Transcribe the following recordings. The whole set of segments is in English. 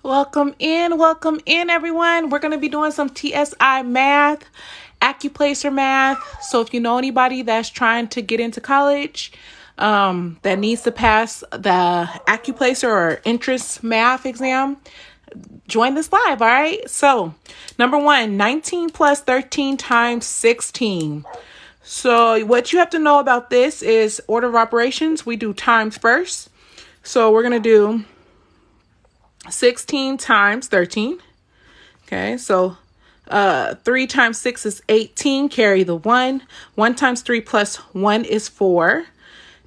Welcome in everyone. We're going to be doing some TSI math, Accuplacer math. So if you know anybody that's trying to get into college, that needs to pass the Accuplacer or interest math exam, join this live, all right? So number one, 19 plus 13 times 16. So what you have to know about this is order of operations. We do times first. So we're going to do 16 times 13. Okay, so 3 times 6 is 18. Carry the 1. 1 times 3 plus 1 is 4.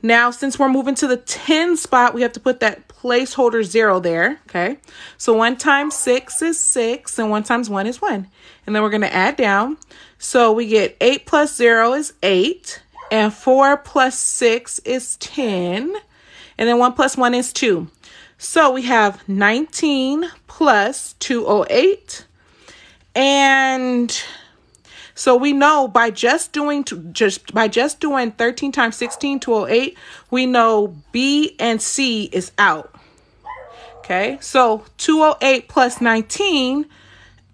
Now, since we're moving to the 10 spot, we have to put that placeholder 0 there. Okay, so 1 times 6 is 6, and 1 times 1 is 1. And then we're going to add down. So we get 8 plus 0 is 8, and 4 plus 6 is 10, and then 1 plus 1 is 2. So we have 19 plus 208. And so we know by just doing 13 times 16, 208, we know B and C is out. Okay, so 208 plus 19,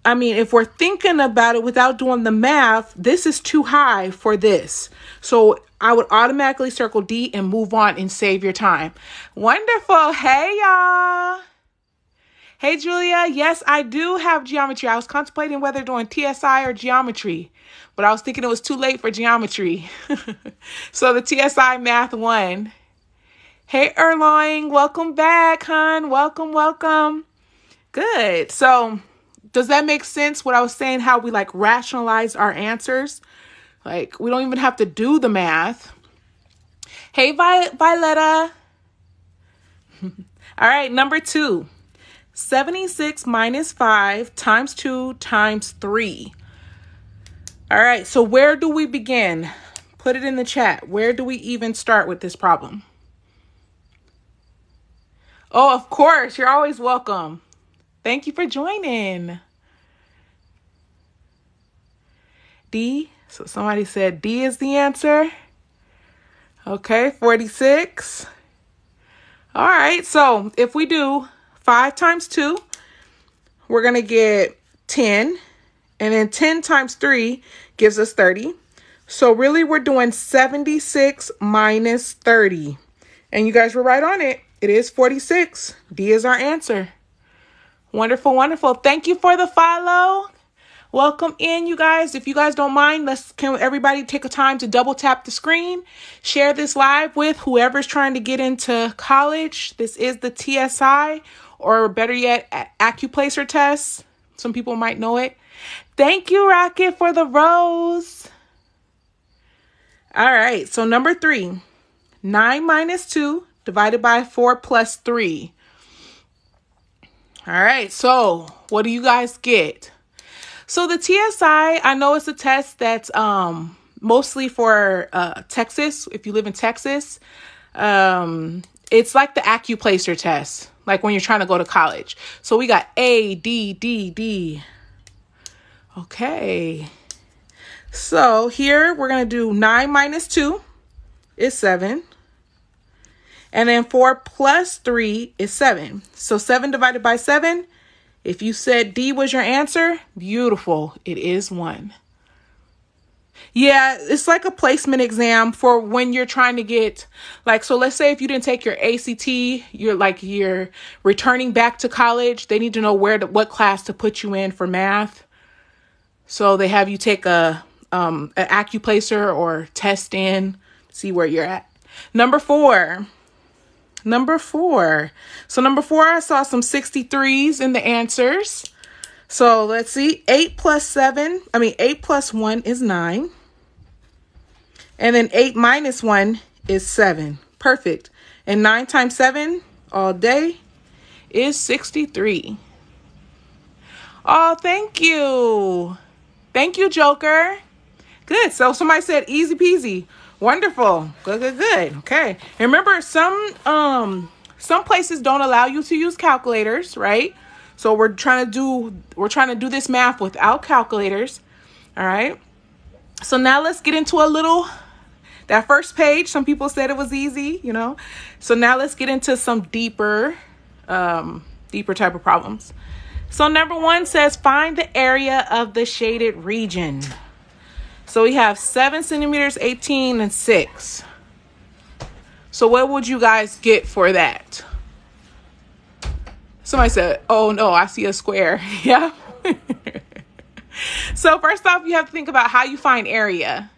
if we're thinking about it without doing the math, this is too high for this. So I would automatically circle D and move on and save your time. Wonderful. Hey, y'all. Hey, Julia. Yes, I do have geometry. I was contemplating whether doing TSI or geometry, but I was thinking it was too late for geometry. So the TSI Math 1. Hey, Erloing. Welcome back, hon. Welcome. Good. So does that make sense what I was saying, how we rationalize our answers? We don't even have to do the math. Hey, Violetta. All right, number 2. 76 minus 5 times 2 times 3. All right, so where do we begin? Put it in the chat. Where do we even start with this problem? Oh, of course. You're always welcome. Thank you for joining. D. So somebody said D is the answer. Okay, 46. All right, so if we do 5 times 2, we're going to get 10. And then 10 times 3 gives us 30. So really, we're doing 76 minus 30. And you guys were right on it. It is 46. D is our answer. Wonderful. Thank you for the follow. Welcome in, you guys. If you guys don't mind, can everybody take a time to double tap the screen, share this live with whoever's trying to get into college. This is the TSI, or better yet, Accuplacer test. Some people might know it. Thank you, Rocket, for the rose. All right, so number 3, 9 minus 2 divided by 4 plus 3. All right, so what do you guys get? So the TSI, I know it's a test that's mostly for Texas. If you live in Texas, it's like the Accuplacer test, like when you're trying to go to college. So we got A, D, D, D. Okay. So here we're going to do 9 minus 2 is 7. And then 4 plus 3 is 7. So 7 divided by 7. If you said D was your answer, beautiful. It is 1. Yeah, it's like a placement exam for when you're trying to get, so let's say if you didn't take your ACT, you're returning back to college. They need to know what class to put you in for math. So they have you take an Accuplacer or test in, see where you're at. Number 4. So number 4, I saw some 63s in the answers. So let's see. 8 plus 1 is 9. And then 8 minus 1 is 7. Perfect. And 9 times 7 all day is 63. Oh, thank you. Thank you, Joker. Good. So somebody said easy peasy. Wonderful. Good. Okay. And remember, some places don't allow you to use calculators, right? So we're trying to do this math without calculators. All right. So now let's get into that first page. Some people said it was easy, So now let's get into some deeper deeper type of problems. So number 1 says find the area of the shaded region. So we have 7 centimeters, 18, and 6. So what would you guys get for that? Somebody said, oh no, I see a square. Yeah. So first off, you have to think about how you find area.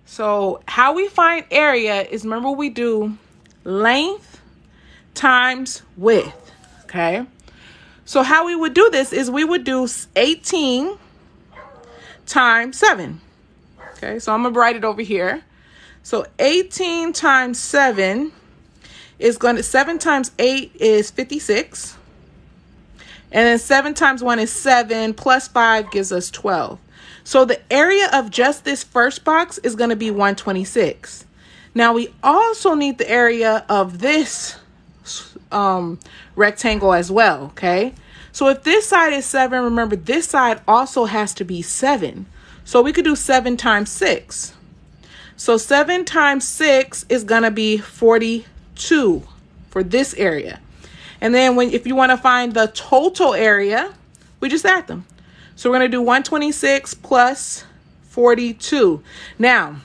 So how we find area is, remember we do length times width, okay? So how we would do this is we would do 18 times 7. Okay, so I'm going to write it over here. So 18 times 7 is going to, 7 times 8 is 56. And then 7 times 1 is 7, plus 5 gives us 12. So the area of just this first box is going to be 126. Now we also need the area of this rectangle as well, okay? So if this side is 7, remember this side also has to be 7. So we could do 7 times 6. So 7 times 6 is going to be 42 for this area. And then if you want to find the total area, we just add them. So we're going to do 126 plus 42. Now,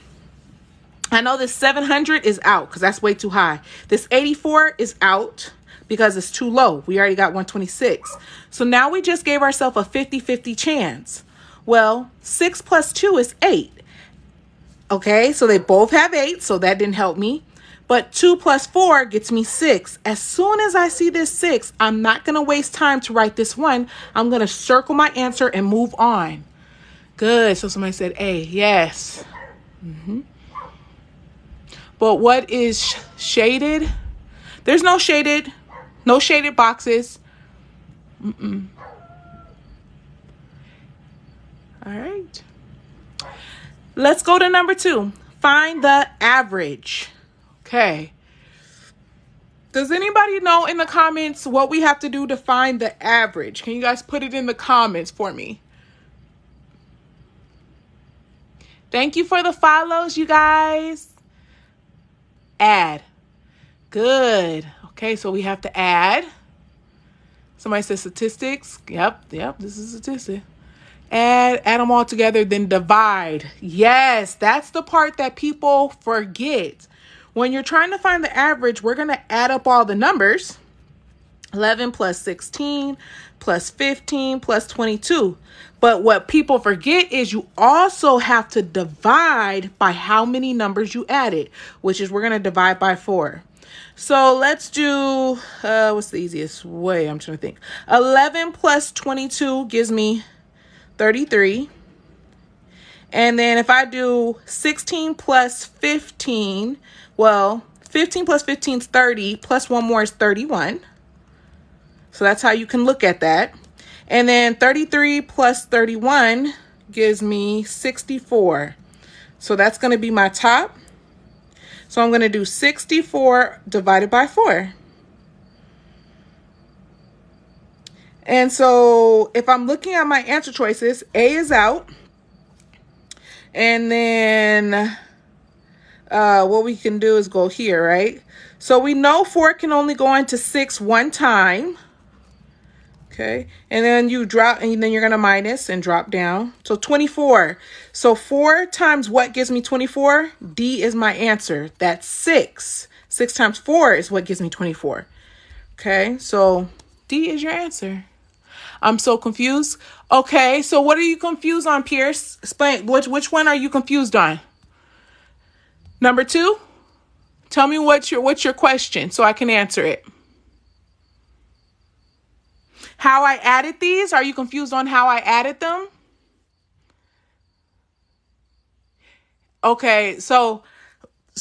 I know this 700 is out because that's way too high. This 84 is out because it's too low. We already got 126. So now we just gave ourselves a 50-50 chance. Well, 6 plus 2 is 8. Okay, so they both have 8, so that didn't help me. But 2 plus 4 gets me 6. As soon as I see this 6, I'm not going to waste time to write this 1. I'm going to circle my answer and move on. Good. So somebody said A. Yes. But what is shaded? There's no shaded boxes. All right. Let's go to number 2. Find the average. Okay. Does anybody know in the comments what we have to do to find the average? Can you guys put it in the comments for me? Thank you for the follows, you guys. Add. Good. Okay, so we have to add. Somebody says statistics. Yep, this is statistic. Add them all together, then divide. Yes, that's the part that people forget. When you're trying to find the average, we're going to add up all the numbers. 11 plus 16 plus 15 plus 22. But what people forget is you also have to divide by how many numbers you added, which is we're going to divide by 4. So let's do, what's the easiest way? I'm trying to think. 11 plus 22 gives me 33. And then if I do 16 plus 15, well, 15 plus 15 is 30, plus 1 more is 31. So that's how you can look at that. And then 33 plus 31 gives me 64. So that's going to be my top. So I'm going to do 64 divided by 4. And so if I'm looking at my answer choices, A is out. And then what we can do is go here, right? So we know 4 can only go into 6 one time. Okay. And then you drop, and then you're going to minus and drop down. So 24. So 4 times what gives me 24? D is my answer. That's 6. 6 times 4 is what gives me 24. Okay. So D is your answer. I'm so confused. Okay. So what are you confused on, Pierce? Explain. Which one are you confused on? Number 2? Tell me what's your question so I can answer it. How I added these? Are you confused on how I added them? Okay, so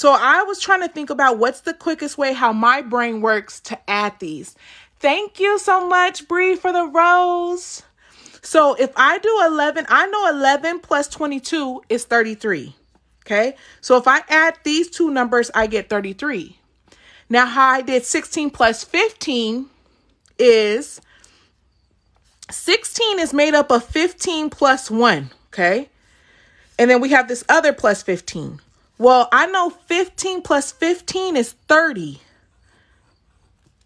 I was trying to think about what's the quickest way how my brain works to add these. Thank you so much, Bree, for the rose. So if I do 11, I know 11 plus 22 is 33. Okay, so if I add these two numbers, I get 33. Now, how I did 16 plus 15 is 16 is made up of 15 plus 1, okay? And then we have this other plus 15. Well, I know 15 plus 15 is 30.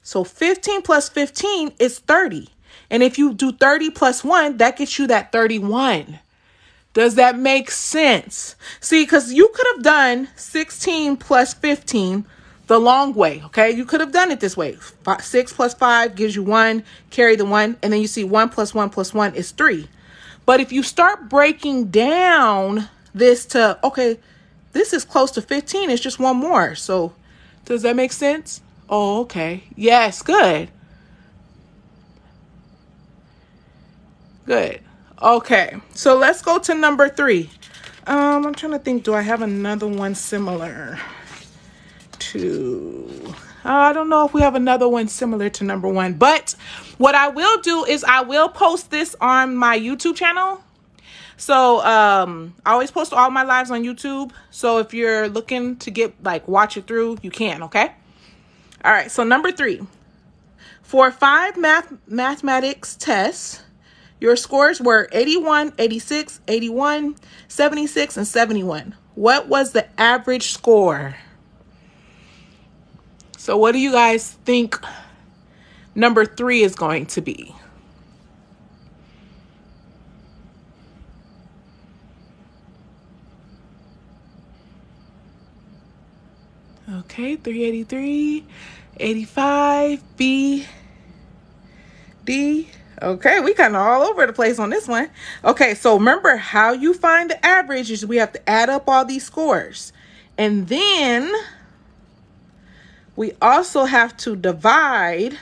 So 15 plus 15 is 30. And if you do 30 plus 1, that gets you that 31. Does that make sense? See, because you could have done 16 plus 15 the long way, okay? You could have done it this way. 6 plus 5 gives you 1, carry the 1, and then you see 1 plus 1 plus 1 is 3. But if you start breaking down this to, okay, this is close to 15, it's just one more. So does that make sense? Oh, okay. Yes, good. Good. Okay, so let's go to number 3. I'm trying to think, do I have another one similar to... I don't know if we have another one similar to number 1, but what I will do is I will post this on my YouTube channel. So I always post all my lives on YouTube. So if you're looking to get watch it through, you can, okay? All right, so number 3. For 5 mathematics tests, your scores were 81, 86, 81, 76, and 71. What was the average score? So what do you guys think number 3 is going to be? Okay, 383, 85, B, D. Okay, we kind of all over the place on this one. Okay, so remember how you find the average is we have to add up all these scores. And then we also have to divide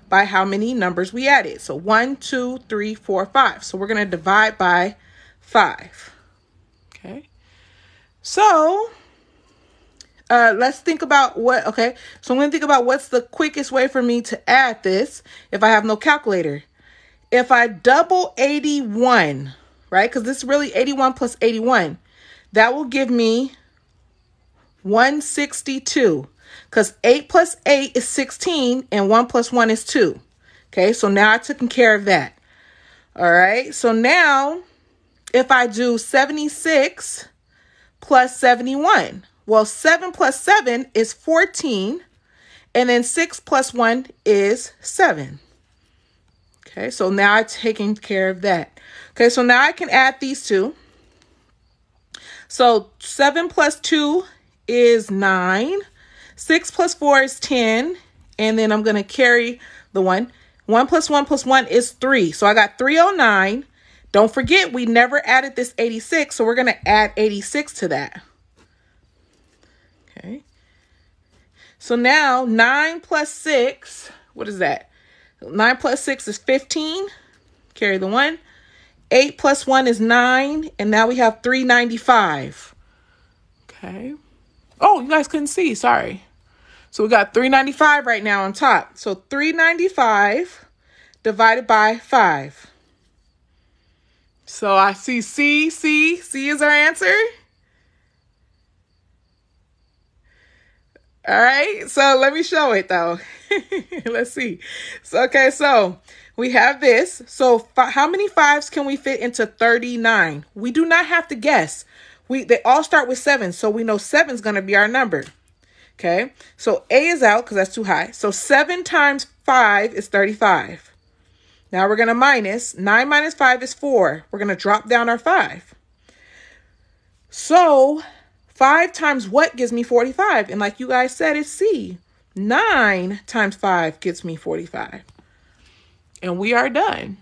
by how many numbers we added. So 1, 2, 3, 4, 5. So we're going to divide by 5. Okay. So let's think about what, okay. So I'm going to think about what's the quickest way for me to add this if I have no calculator. If I double 81, right? Because this is really 81 plus 81. That will give me 162. Because 8 plus 8 is 16 and 1 plus 1 is 2. Okay, so now I've taken care of that. All right, so now if I do 76 plus 71, well, 7 plus 7 is 14. And then 6 plus 1 is 7. Okay, so now I've taken care of that. Okay, so now I can add these two. So 7 plus 2 is 9. 6 plus 4 is 10. And then I'm going to carry the 1. 1 plus 1 plus 1 is 3. So I got 309. Don't forget, we never added this 86. So we're going to add 86 to that. Okay. So now 9 plus 6, what is that? 9 plus 6 is 15. Carry the 1. 8 plus 1 is 9. And now we have 395. Okay. Oh, you guys couldn't see. Sorry. So we got 395 right now on top. So 395 divided by 5. So I see C. C is our answer. All right, so let me show it though. Let's see. So, okay, so we have this. So how many 5s can we fit into 39? We do not have to guess. They all start with 7, so we know 7 is going to be our number. Okay, so A is out because that's too high. So 7 times 5 is 35. Now we're going to minus. 9 minus 5 is 4. We're going to drop down our 5. So 5 times what gives me 45? And like you guys said, it's C. 9 times 5 gets me 45. And we are done.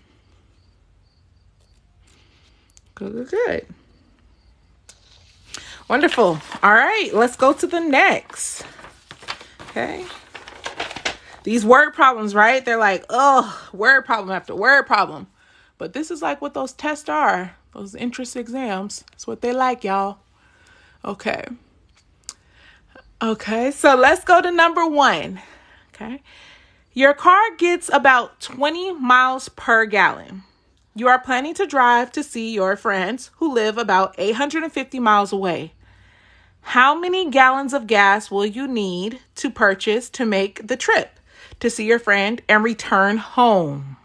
Good. Wonderful. All right, let's go to the next. Okay. These word problems, right? They're like, oh, word problem after word problem. But this is like what those tests are. Those entrance exams. That's what they like, y'all. Okay. Okay, so let's go to number 1. Okay. Your car gets about 20 miles per gallon. You are planning to drive to see your friends who live about 850 miles away. How many gallons of gas will you need to purchase to make the trip to see your friend and return home?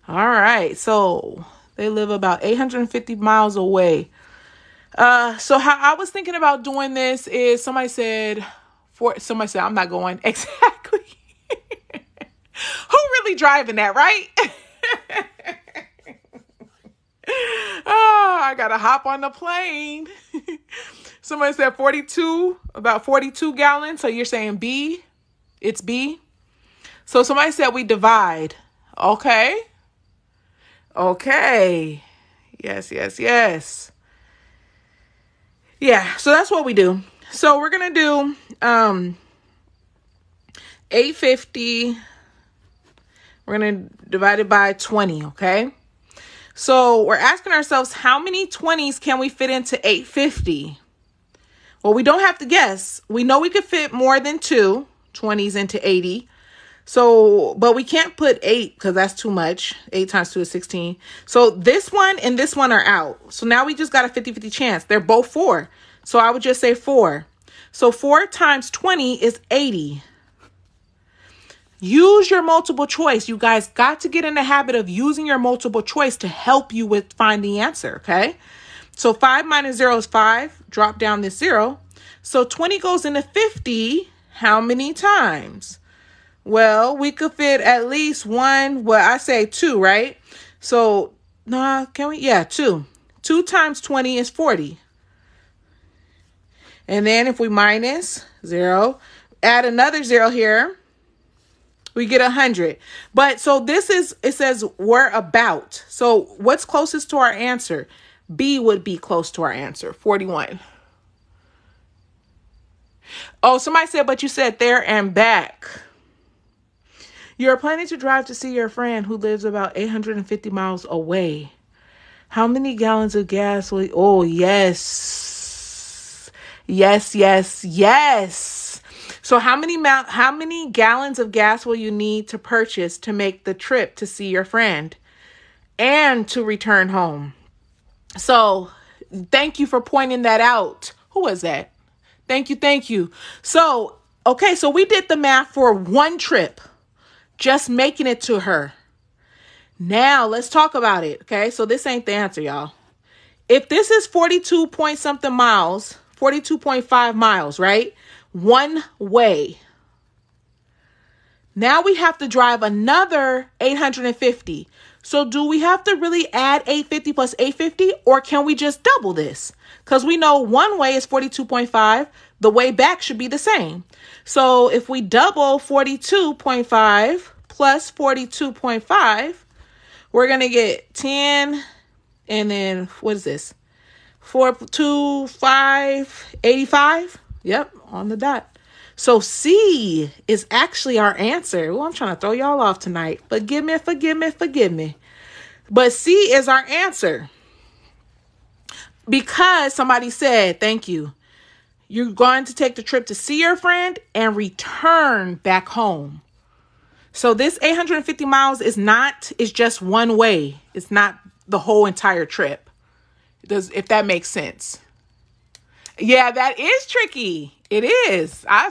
All right, so they live about 850 miles away. So how I was thinking about doing this is somebody said, I'm not going. Exactly. Who really driving that, right? Oh, I gotta hop on the plane. Somebody said about 42 gallons. So you're saying B? It's B. So somebody said we divide. Okay. Okay. Yes. Yeah, so that's what we do. So we're going to do 850. We're going to divide it by 20, okay? So we're asking ourselves, how many 20s can we fit into 850? Well, we don't have to guess. We know we could fit more than 2 20s into 80. So, but we can't put 8 because that's too much. 8 times 2 is 16. So this one and this one are out. So now we just got a 50-50 chance. They're both 4. So I would just say 4. So 4 times 20 is 80. Use your multiple choice. You guys got to get in the habit of using your multiple choice to help you with find the answer, okay? So 5 minus 0 is 5. Drop down this 0. So 20 goes into 50 how many times? Well, we could fit at least 1. Well, I say 2, right? So, can we? Yeah, 2. 2 times 20 is 40. And then if we minus 0, add another 0 here, we get 100. But so it says we're about. So what's closest to our answer? B would be close to our answer, 41. Oh, somebody said, but you said there and back. You're planning to drive to see your friend who lives about 850 miles away. How many gallons of gas will... Oh, yes. Yes. So how many gallons of gas will you need to purchase to make the trip to see your friend and to return home? So thank you for pointing that out. Who was that? Thank you. So, okay, so we did the math for one trip, just making it to her. Now let's talk about it. Okay, so this ain't the answer, y'all. If this is 42 point something miles, 42.5 miles, right? One way. Now we have to drive another 850. So do we have to really add 850 plus 850, or can we just double this? Because we know one way is 42.5. The way back should be the same. So if we double 42.5 plus 42.5, we're going to get 10. And then what is this? 425, 85. Yep, on the dot. So C is actually our answer. Well, I'm trying to throw y'all off tonight. Forgive me. But C is our answer. Because somebody said, thank you. You're going to take the trip to see your friend and return back home. So this 850 miles is just one way. It's not the whole entire trip. If that makes sense. Yeah, that is tricky. It is. I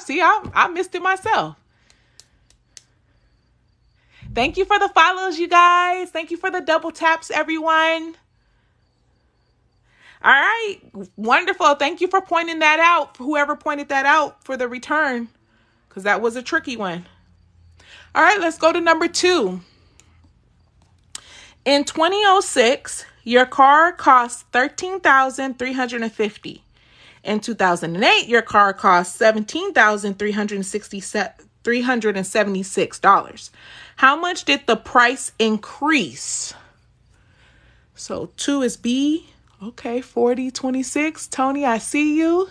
missed it myself. Thank you for the follows, you guys. Thank you for the double taps, everyone. All right. Wonderful. Thank you for pointing that out. Whoever pointed that out for the return, because that was a tricky one. All right, let's go to number 2. In 2006, your car cost $13,350. In 2008, your car cost $17,376. How much did the price increase? So 2 is B. Okay, 40, 26. Tony, I see you.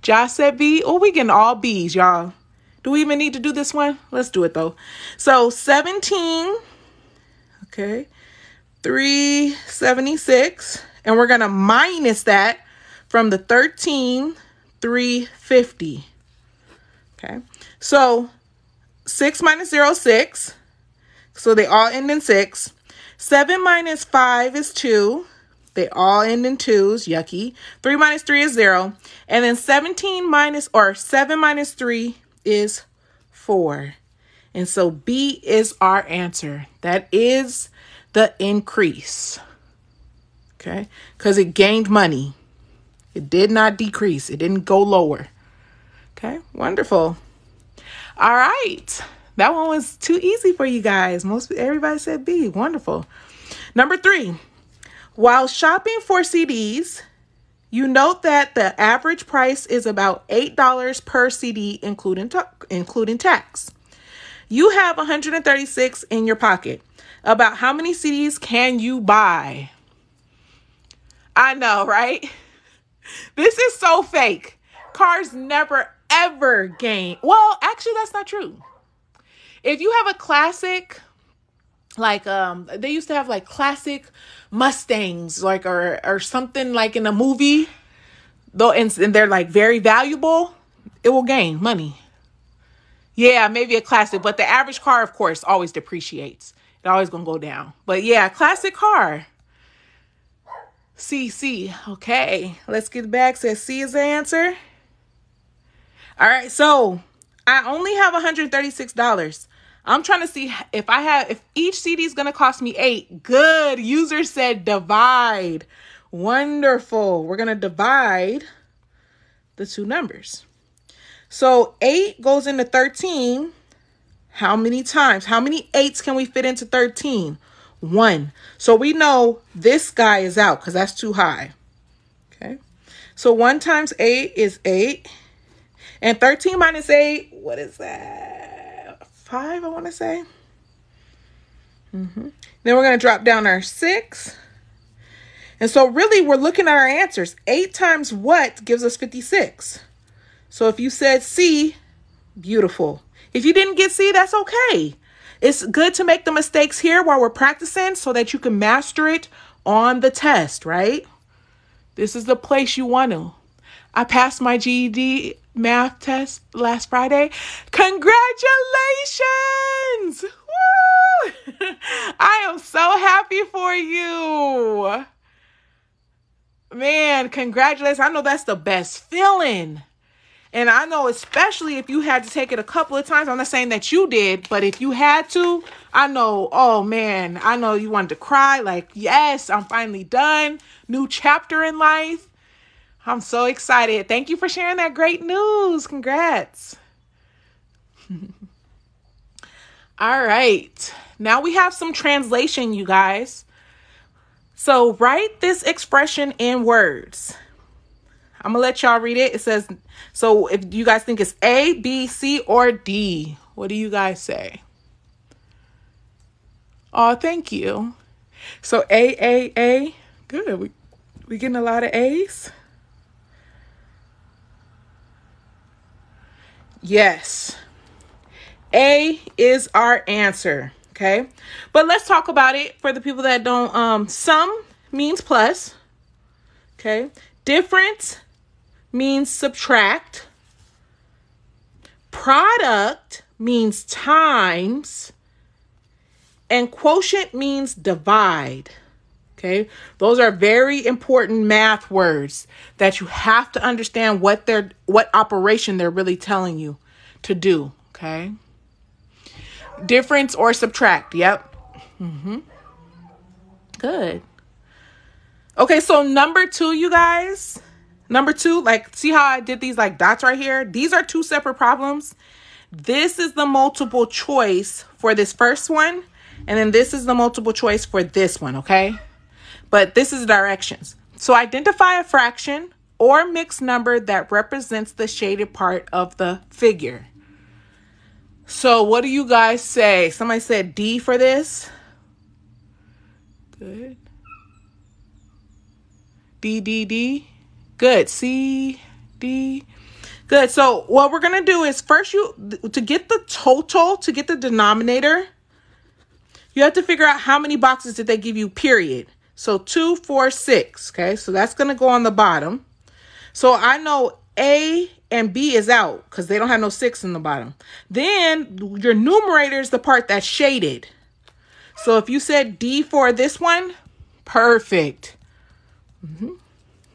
Josh said B. Oh, we getting all B's, y'all. Do we even need to do this one? Let's do it, though. So 17, okay, 376. And we're going to minus that from the 13,350. Okay, so 6 minus 0 is 6. So they all end in 6. 7 minus 5 is 2. They all end in 2s. Yucky. 3 minus 3 is 0. And then 7 minus 3 is 4. And so B is our answer. That is the increase. Okay, because it gained money. It did not decrease. It didn't go lower. Okay, wonderful. All right. That one was too easy for you guys. Everybody said B. Wonderful. Number 3. While shopping for CDs, you note that the average price is about $8 per CD, including tax. You have 136 in your pocket. About how many CDs can you buy? I know, right? This is so fake. Cars never, ever gain. Well, actually, that's not true. If you have a classic, like they used to have like classic Mustangs, like or something like in a movie, though, and they're like very valuable, it will gain money. Yeah, maybe a classic, but the average car, of course, always depreciates. It's always gonna go down. But yeah, classic car. C. Okay, let's get back. Says C is the answer. All right, so I only have $136. I'm trying to see if each CD is going to cost me 8. Good. User said divide. Wonderful. We're going to divide the two numbers. So 8 goes into 13. How many times? How many 8s can we fit into 13? 1. So we know this guy is out because that's too high. Okay. So 1 times 8 is 8. And 13 minus 8, what is that? 5, I want to say. Then we're going to drop down our 6. And so really we're looking at our answers. 8 times what gives us 56? So if you said C, beautiful. If you didn't get C, that's okay. It's good to make the mistakes here while we're practicing so that you can master it on the test, right? This is the place you want to. I passed my GED math test last Friday. Congratulations! Woo! I am so happy for you. Man, congratulations. I know that's the best feeling. And I know especially if you had to take it a couple of times. I'm not saying that you did, but if you had to, I know, oh man, I know you wanted to cry like, yes, I'm finally done. New chapter in life. I'm so excited. Thank you for sharing that great news. Congrats. All right. Now we have some translation, you guys. So write this expression in words. I'm going to let y'all read it. It says, so if you guys think it's A, B, C, or D, what do you guys say? Oh, thank you. So A. Good. We getting a lot of A's. Yes. A is our answer. Okay. But let's talk about it for the people that don't. Sum means plus. Okay. Difference means subtract. Product means times. And quotient means divide. Okay. Those are very important math words that you have to understand what operation they're really telling you to do. Okay. Difference or subtract. Yep. Good. Okay. So number 2, you guys. Number 2, like, see how I did these like dots right here? These are 2 separate problems. This is the multiple choice for this first one. And then this is the multiple choice for this one, okay? But this is directions. So identify a fraction or mixed number that represents the shaded part of the figure. So what do you guys say? Somebody said D for this. Good. D. Good. C, D. Good. So what we're going to do is first to get the total, to get the denominator, you have to figure out how many boxes did they give you, period. So 2, 4, 6. Okay. So that's going to go on the bottom. So I know A and B is out because they don't have no 6 in the bottom. Then your numerator is the part that's shaded. So if you said D for this one, perfect.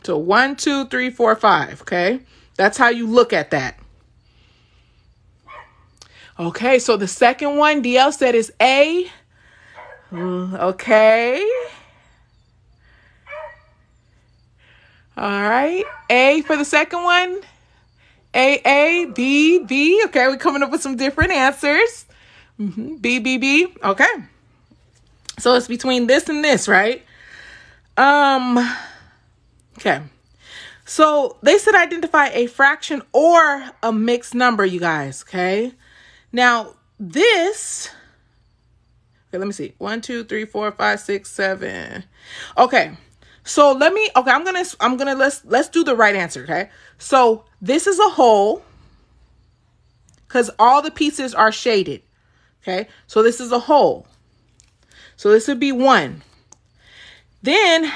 So 1, 2, 3, 4, 5. Okay. That's how you look at that. Okay. So the second one, DL said is A. Okay. All right. A for the second one. A, B, B. Okay, we're coming up with some different answers. B, B, B. Okay. So it's between this and this, right? Okay. So they said identify a fraction or a mixed number, you guys, okay? Now, this, okay, let me see. 1, 2, 3, 4, 5, 6, 7. Okay. So let's do the right answer, okay? So this is a whole because all the pieces are shaded, okay? So this is a whole. So this would be 1. Then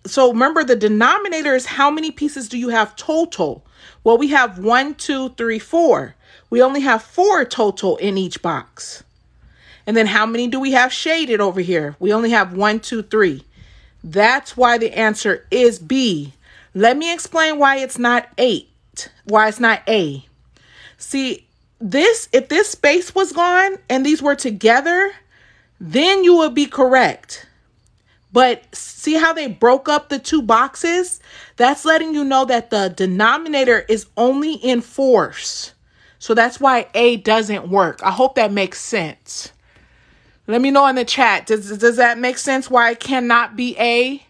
so remember the denominator is how many pieces do you have total? Well, we have 1, 2, 3, 4. We only have 4 total in each box. And then how many do we have shaded over here? We only have 1, 2, 3. That's why the answer is B. Let me explain why it's not 8. Why it's not A. See, if this space was gone and these were together, then you would be correct. But see how they broke up the two boxes? That's letting you know that the denominator is only in fours. So that's why A doesn't work. I hope that makes sense. Let me know in the chat. Does that make sense why it cannot be A?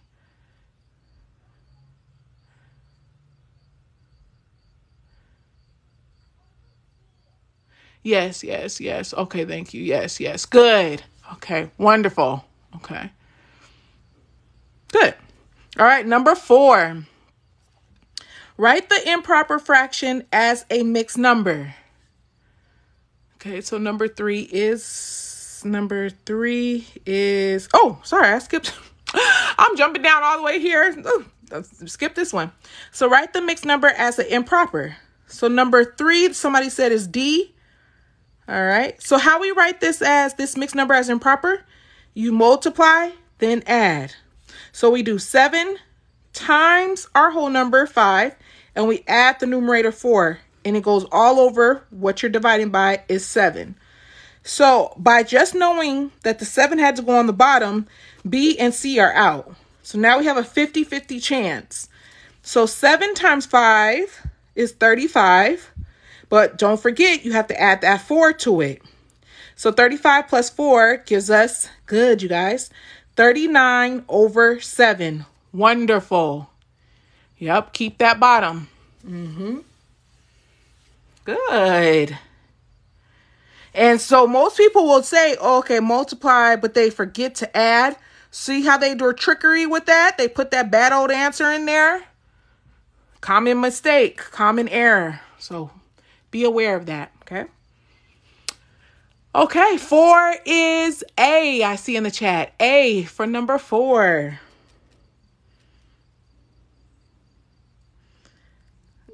Yes, yes, yes. Okay, thank you. Yes, yes. Good. Okay, wonderful. Okay. Good. All right, number 4. Write the improper fraction as a mixed number. Okay, so number 3 is, oh, sorry, I skipped. I'm jumping down all the way here. Ooh, skip this one. So write the mixed number as an improper. So number 3, somebody said is D. All right, so how we write this mixed number as improper? You multiply, then add. So we do 7 times our whole number, 5, and we add the numerator 4, and it goes all over what you're dividing by is 7. So by just knowing that the 7 had to go on the bottom, B and C are out. So now we have a 50-50 chance. So 7 times 5 is 35, but don't forget you have to add that 4 to it. So 35 plus 4 gives us, good you guys, 39 over 7. Wonderful. Yep, keep that bottom. Good. And so most people will say, oh, okay, multiply, but they forget to add. See how they do trickery with that? They put that bad old answer in there. Common mistake, common error. So be aware of that, okay? Okay, 4 is A. I see in the chat. A for number 4.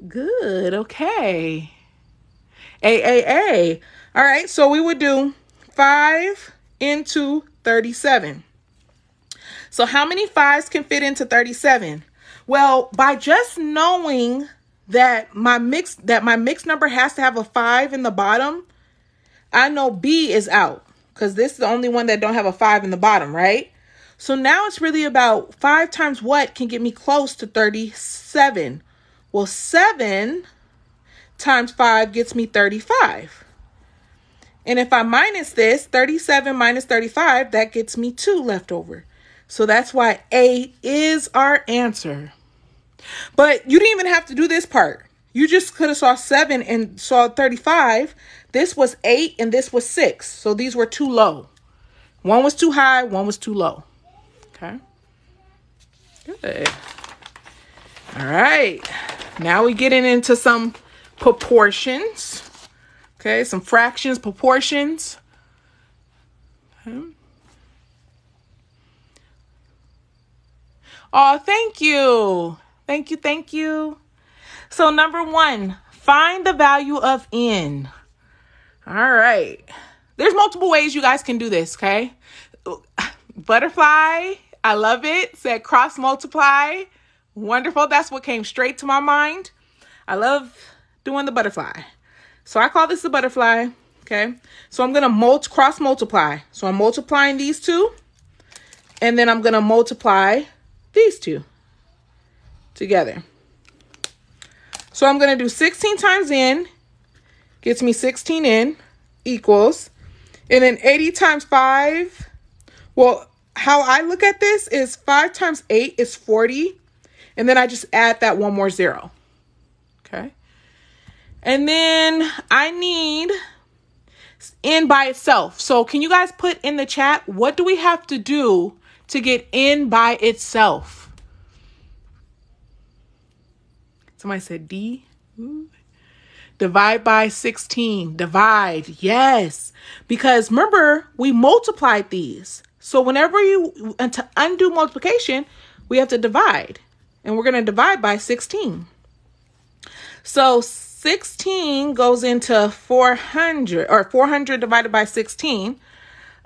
Good, okay. A. All right, so we would do 5 into 37. So how many 5s can fit into 37? Well, by just knowing that my mixed number has to have a 5 in the bottom, I know B is out because this is the only one that don't have a 5 in the bottom, right? So now it's really about 5 times what can get me close to 37. Well, 7 times 5 gets me 35. And if I minus this, 37 minus 35, that gets me 2 left over. So that's why A is our answer. But you didn't even have to do this part. You just could have saw 7 and saw 35. This was 8 and this was 6. So these were too low. One was too high, one was too low. Okay. Good. All right. Now we're getting into some proportions. Okay, some fractions, proportions. Okay. Oh, thank you. Thank you. So number 1, find the value of n. All right. There's multiple ways you guys can do this, okay? Butterfly, I love it. Said cross multiply. Wonderful. That's what came straight to my mind. I love doing the butterfly. So I call this the butterfly, okay? So I'm going to cross multiply. So I'm multiplying these 2, and then I'm going to multiply these 2. together. So I'm going to do 16 times n, gets me 16n, equals, and then 80 times 5, well, how I look at this is 5 times 8 is 40, and then I just add that one more 0. Okay. And then I need n by itself. So can you guys put in the chat, what do we have to do to get n by itself? Somebody said D. Ooh. Divide by 16. Divide. Yes. Because remember, we multiplied these. So whenever to undo multiplication, we have to divide. And we're going to divide by 16. So 16 goes into 400, or 400 divided by 16. We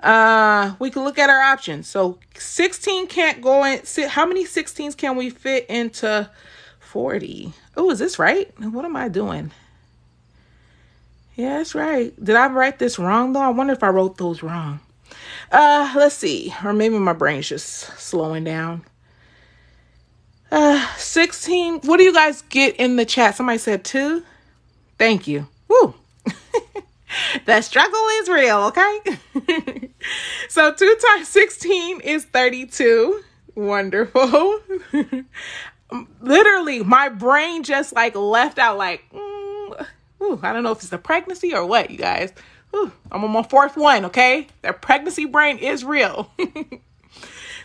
can look at our options. So 16 can't go in. How many 16s can we fit into 40? Oh, is this right? What am I doing? Yeah, that's right. Did I write this wrong though? I wonder if I wrote those wrong. Let's see. Or maybe my brain's just slowing down. 16. What do you guys get in the chat? Somebody said 2. Thank you. Woo. The struggle is real, okay? So 2 times 16 is 32. Wonderful. Literally, my brain just like left out like, I don't know if it's the pregnancy or what, you guys. I'm on my 4th one, okay? That pregnancy brain is real.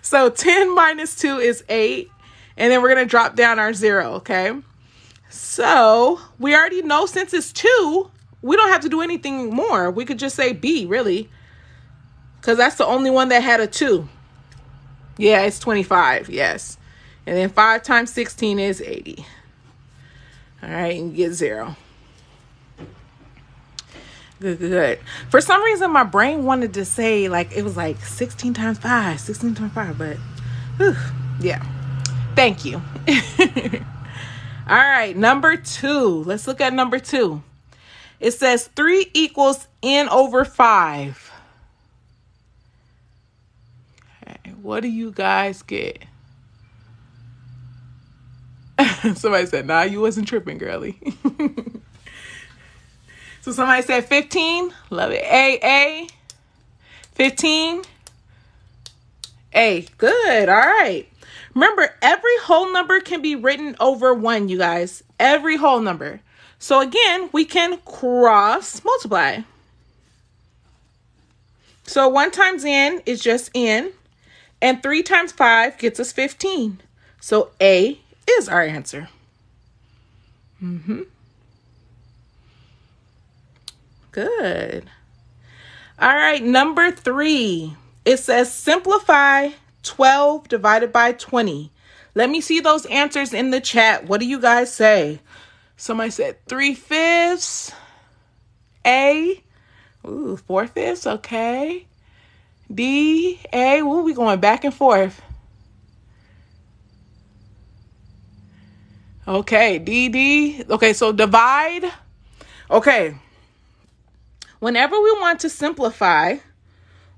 So 10 minus 2 is 8. And then we're going to drop down our 0, okay? So we already know since it's 2, we don't have to do anything more. We could just say B, really. Because that's the only one that had a 2. Yeah, it's 25, yes. And then 5 times 16 is 80. All right, and get 0. Good. For some reason, my brain wanted to say, like, it was like 16 times 5, 16 times 5, but, yeah. Thank you. All right, number 2. Let's look at number 2. It says 3 equals n over 5. Okay, what do you guys get? Somebody said, nah, you wasn't tripping, girly. So somebody said 15. Love it. A. 15. A. Good. All right. Remember, every whole number can be written over 1, you guys. Every whole number. So again, we can cross multiply. So 1 times n is just n. And 3 times 5 gets us 15. So A is our answer. Good. All right, number 3. It says simplify 12 divided by 20. Let me see those answers in the chat. What do you guys say? Somebody said 3/5. A. Ooh, 4/5. Okay. D. A. Ooh, we going back and forth. Okay. D. Okay, so divide. Okay. Whenever we want to simplify,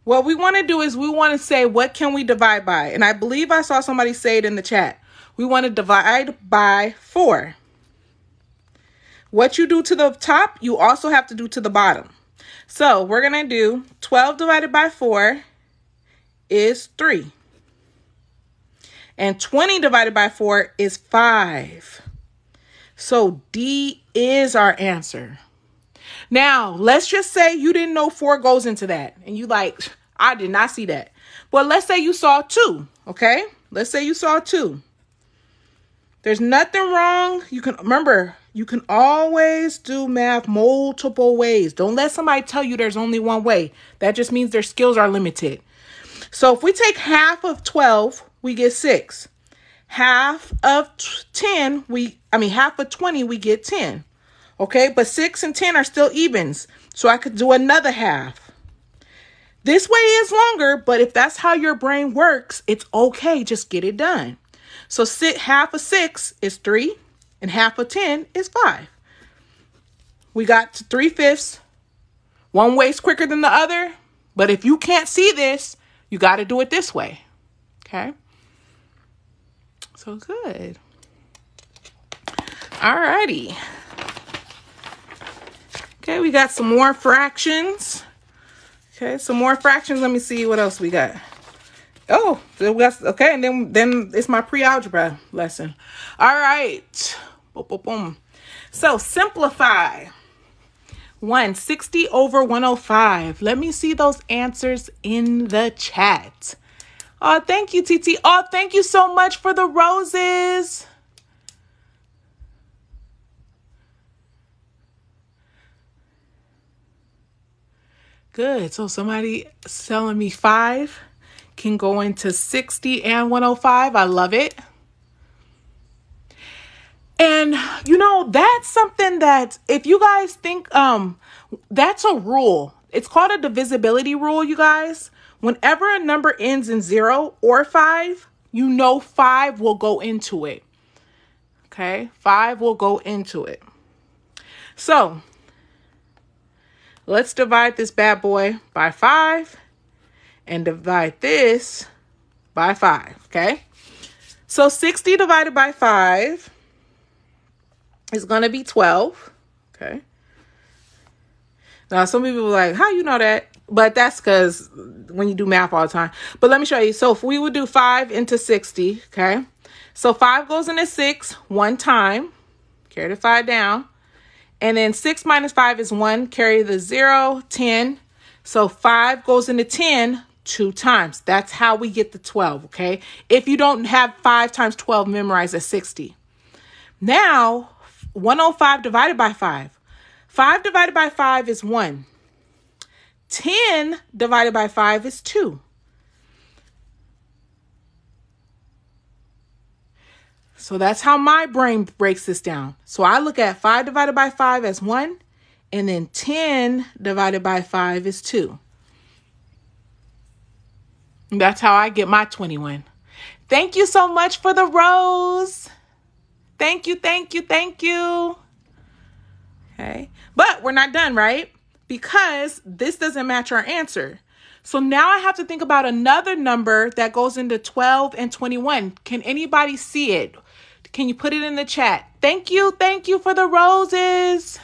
what we want to do is we want to say, what can we divide by? And I believe I saw somebody say it in the chat. We want to divide by 4. What you do to the top, you also have to do to the bottom. So we're going to do 12 divided by 4 is 3. And 20 divided by 4 is 5. So D is our answer. Now, let's just say you didn't know 4 goes into that. And you like, I did not see that. But let's say you saw 2, okay? Let's say you saw 2. There's nothing wrong. You can, remember, you can always do math multiple ways. Don't let somebody tell you there's only one way. That just means their skills are limited. So if we take half of 12, we get 6. Half of 20, we get 10. Okay, but 6 and 10 are still evens. So I could do another half. This way is longer, but if that's how your brain works, it's okay. Just get it done. So half of 6 is 3, and half of 10 is 5. We got to 3/5. One way's quicker than the other, but if you can't see this, you got to do it this way. Okay? So good. Alrighty. Okay, we got some more fractions. Okay, some more fractions. Let me see what else we got. Oh, okay, and then it's my pre-algebra lesson. All right. Boom, boom, boom. So simplify. 160 over 105. Let me see those answers in the chat. Oh, thank you, TT. Oh, thank you so much for the roses. Good. So somebody telling me 5 can go into 60 and 105. I love it. And you know, that's something that if you guys think that's a rule. It's called a divisibility rule, you guys. Whenever a number ends in 0 or 5, you know 5 will go into it. Okay? 5 will go into it. So, let's divide this bad boy by 5 and divide this by 5, okay? So 60 divided by 5 is going to be 12, okay? Now, some people are like, how you know that? But that's because when you do math all the time. But let me show you. So if we would do 5 into 60, okay? So 5 goes into 6 one time. Carry the 5 down. And then 6 minus 5 is 1. Carry the 0, 10. So 5 goes into 10 2 times. That's how we get the 12, okay? If you don't have 5 times 12 memorized as 60. Now, 105 divided by 5. 5 divided by 5 is 1. 10 divided by 5 is 2. So that's how my brain breaks this down. So I look at 5 divided by 5 as 1, and then 10 divided by 5 is 2. And that's how I get my 21. Thank you so much for the rose. Thank you, thank you, thank you. Okay, but we're not done, right? Because this doesn't match our answer. So now I have to think about another number that goes into 12 and 21. Can anybody see it? Can you put it in the chat? Thank you for the roses.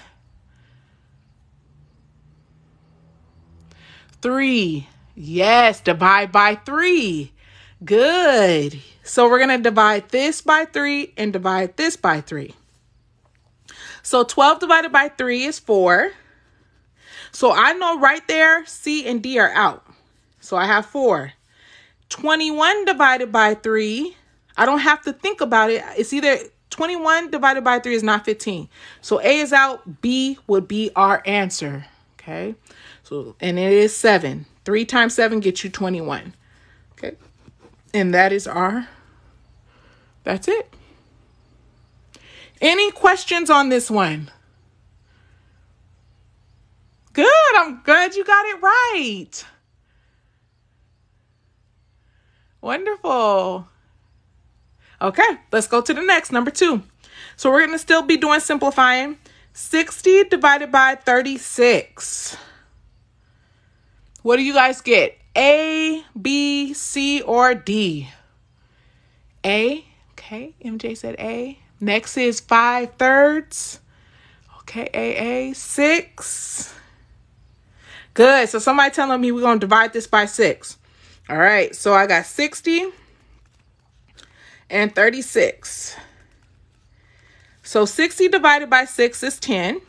3. Yes, divide by 3. Good. So we're going to divide this by 3 and divide this by 3. So 12 divided by 3 is 4. So I know right there, C and D are out. So I have 4. 21 divided by 3, I don't have to think about it. It's either 21 divided by 3 is not 15. So A is out, B would be our answer. Okay. So, and it is 7. 3 times 7 gets you 21. Okay. And that is that's it. Any questions on this one? Good. I'm glad you got it right. Wonderful. Okay, let's go to the next, number 2. So we're going to still be doing simplifying. 60 divided by 36. What do you guys get? A, B, C, or D? A. Okay, MJ said A. Next is 5/3. Okay, AA. 6. Good. So somebody telling me we're going to divide this by 6. All right. So I got 60 and 36. So 60 divided by 6 is 10.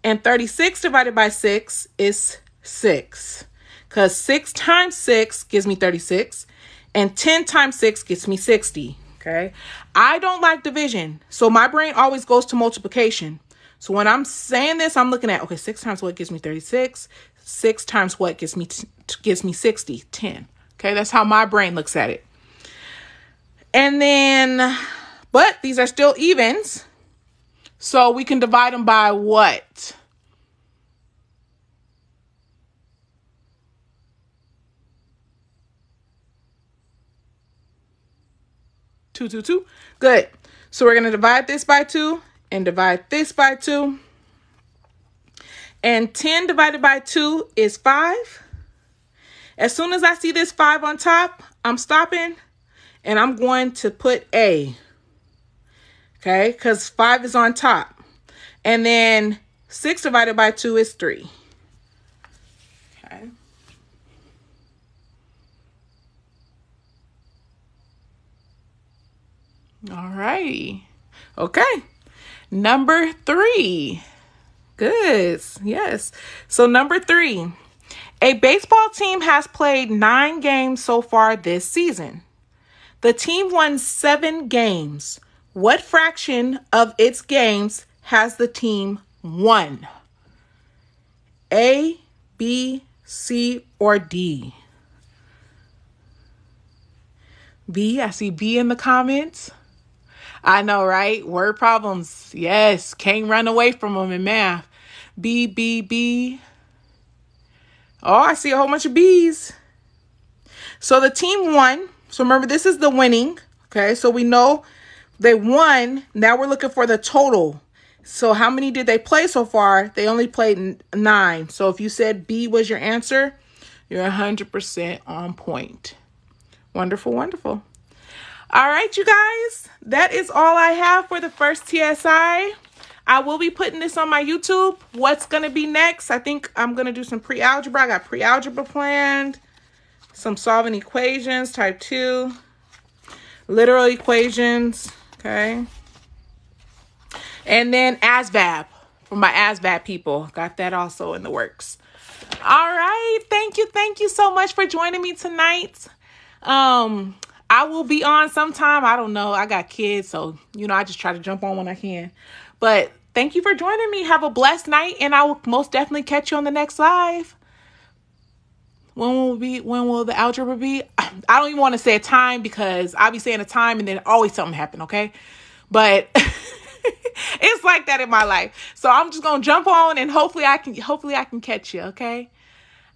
And 36 divided by 6 is 6. Because 6 times 6 gives me 36. And 10 times 6 gets me 60. Okay. I don't like division. So my brain always goes to multiplication. So when I'm saying this, I'm looking at, okay, 6 times what gives me 36? 6 times what gives me 60? 10. Okay. That's how my brain looks at it. And then, but these are still evens. So we can divide them by what? Two. Good. So we're going to divide this by 2 and divide this by 2. And 10 divided by 2 is 5. As soon as I see this 5 on top, I'm stopping and I'm going to put A. Okay, because 5 is on top. And then 6 divided by 2 is 3. Okay. All righty. Okay. Number 3. Good. Yes. So number 3. A baseball team has played 9 games so far this season. The team won 7 games. What fraction of its games has the team won? A, B, C, or D? B, I see B in the comments. I know, right? Word problems. Yes, can't run away from them in math. B, B, B. Oh, I see a whole bunch of B's. So the team won. So remember, this is the winning. Okay, so we know they won. Now we're looking for the total. So how many did they play so far? They only played 9. So if you said B was your answer, you're 100% on point. Wonderful, wonderful. All right, you guys, that is all I have for the first TSI. I will be putting this on my YouTube. What's going to be next? I think I'm going to do some pre-algebra. I got pre-algebra planned. Some solving equations, type 2. Literal equations, okay? And then ASVAB for my ASVAB people. Got that also in the works. All right, thank you so much for joining me tonight. I will be on sometime. I don't know. I got kids, so, I just try to jump on when I can. But thank you for joining me. Have a blessed night, and I will most definitely catch you on the next live. When will the algebra be? I don't even want to say a time because I'll be saying a time and then always something happen, okay? But it's like that in my life. So I'm just going to jump on and hopefully I can catch you, okay?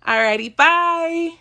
Alrighty, bye.